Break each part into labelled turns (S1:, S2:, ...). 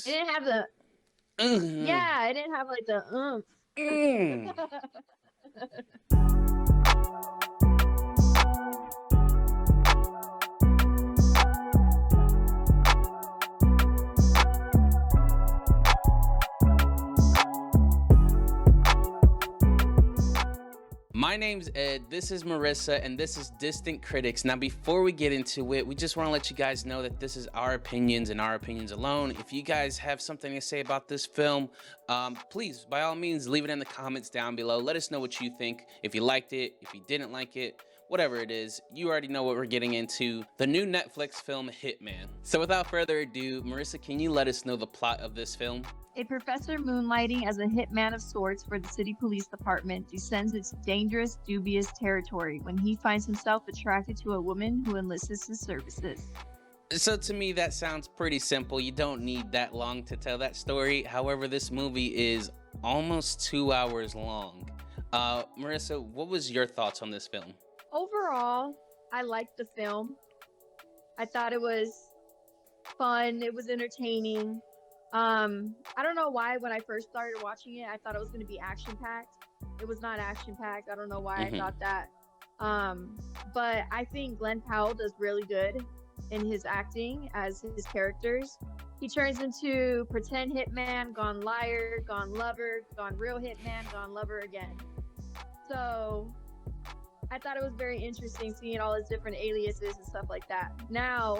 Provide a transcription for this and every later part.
S1: It didn't have the
S2: Mm,
S1: yeah, it didn't have like the
S2: mm. My name's Ed, this is Marissa, and this is Distant Critics. Now, before we get into it, we just want to let you guys know that this is our opinions and our opinions alone. If you guys have something to say about this film, please, by all means, leave it in the comments down below. Let us know what you think. If you liked it, if you didn't like it, whatever it is, you already know what we're getting into. The new Netflix film, Hitman. So without further ado, Marissa, can you let us know the plot of this film?
S1: A professor moonlighting as a hitman of sorts for the city police department descends its dangerous, dubious territory when he finds himself attracted to a woman who enlists his services.
S2: So to me, that sounds pretty simple. You don't need that long to tell that story. However, this movie is almost 2 hours long. Marissa, what was your thoughts on this film?
S1: Overall, I liked the film. I thought it was fun, it was entertaining. I don't know why when I first started watching it, I thought it was going to be action packed. It was not action packed. I don't know why I
S2: Mm-hmm.
S1: thought that. But I think Glenn Powell does really good in his acting as his characters. He turns into pretend hitman, gone liar, gone lover, gone real hitman, gone lover again. So I thought it was very interesting seeing all his different aliases and stuff like that. Now,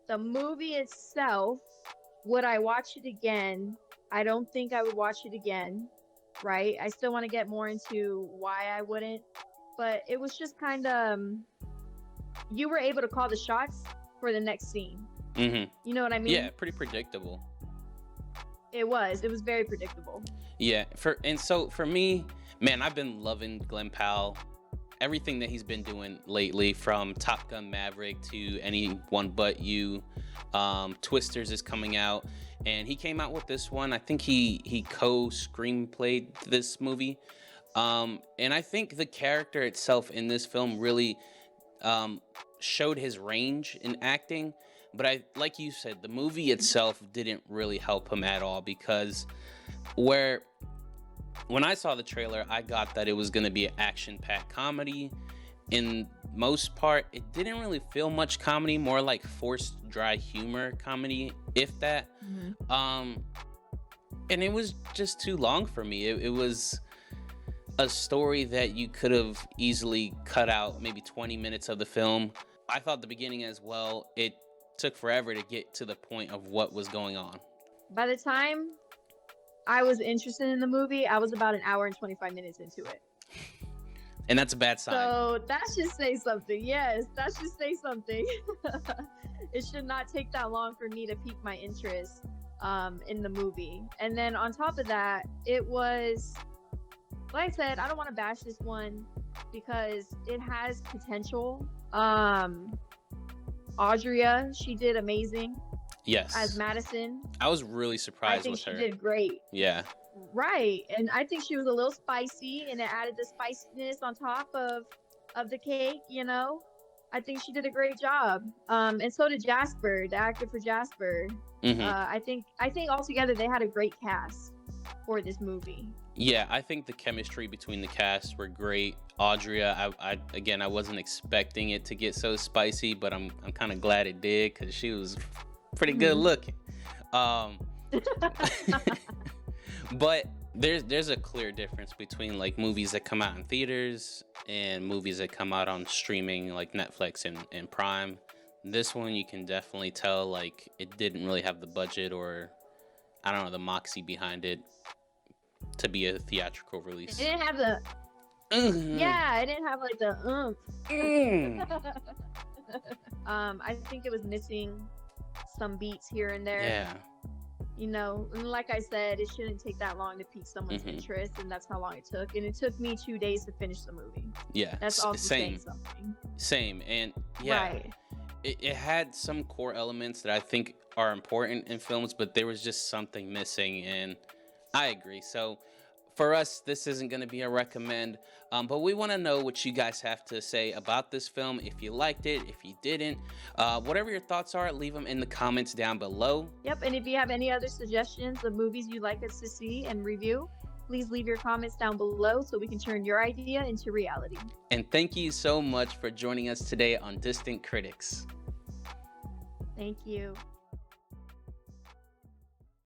S1: the movie itself, would I watch it again? I don't think I would watch it again, right? I still want to get more into why I wouldn't, but it was just kind of you were able to call the shots for the next scene.
S2: Mm-hmm.
S1: You know what I
S2: Yeah,
S1: mean?
S2: pretty predictable.
S1: It was very predictable.
S2: Yeah, for me, man, I've been loving Glenn Powell. Everything that he's been doing lately, from Top Gun Maverick to Anyone But You. Twisters is coming out, and he came out with this one. I think he co-screenplayed this movie, and I think the character itself in this film really um, showed his range in acting. But I, like you said, the movie itself didn't really help him at all, because where when I saw the trailer, I got that it was going to be an action-packed comedy. In most part, it didn't really feel much comedy, more like forced dry humor comedy, if that.
S1: Mm-hmm.
S2: And it was just too long for me. It was a story that you could have easily cut out maybe 20 minutes of the film. I thought the beginning as well, it took forever to get to the point of what was going on.
S1: By the time I was interested in the movie, I was about an hour and 25 minutes into it.
S2: And that's a bad sign.
S1: So that should say something. Yes, that should say something. It should not take that long for me to pique my interest in the movie. And then on top of that, it was, like I said, I don't want to bash this one because it has potential. Audria, she did amazing
S2: Yes.
S1: as Madison.
S2: I was really
S1: I
S2: surprised
S1: think
S2: with
S1: she
S2: her.
S1: did great.
S2: Yeah.
S1: Right, and I think she was a little spicy, and it added the spiciness on top of the cake. You know, I think she did a great job. And so did Jasper, the actor for Jasper.
S2: Hmm.
S1: I think altogether they had a great cast for this movie.
S2: Yeah, I think the chemistry between the cast were great. Audria, I wasn't expecting it to get so spicy, but I'm kind of glad it did, because she was pretty good
S1: Mhm.
S2: looking. Um, but there's a clear difference between like movies that come out in theaters and movies that come out on streaming like Netflix and Prime. This one, you can definitely tell like it didn't really have the budget, or I don't know, the moxie behind it to be a theatrical
S1: It
S2: release.
S1: didn't have the
S2: Mhm.
S1: yeah, it didn't have like the
S2: Mm.
S1: I think it was missing some beats here and there.
S2: Yeah.
S1: You know, and like I said, it shouldn't take that long to pique someone's
S2: Mhm.
S1: interest, and that's how long it took. And it took me 2 days to finish the movie.
S2: Yeah.
S1: That's also saying
S2: Same.
S1: something.
S2: Same. And yeah,
S1: Right.
S2: it had some core elements that I think are important in films, but there was just something missing, and I agree. So for us, this isn't going to be a recommend, but we want to know what you guys have to say about this film. If you liked it, if you didn't, whatever your thoughts are, leave them in the comments down below.
S1: Yep, and if you have any other suggestions of movies you'd like us to see and review, please leave your comments down below so we can turn your idea into reality.
S2: And thank you so much for joining us today on Distant Critics.
S1: Thank you.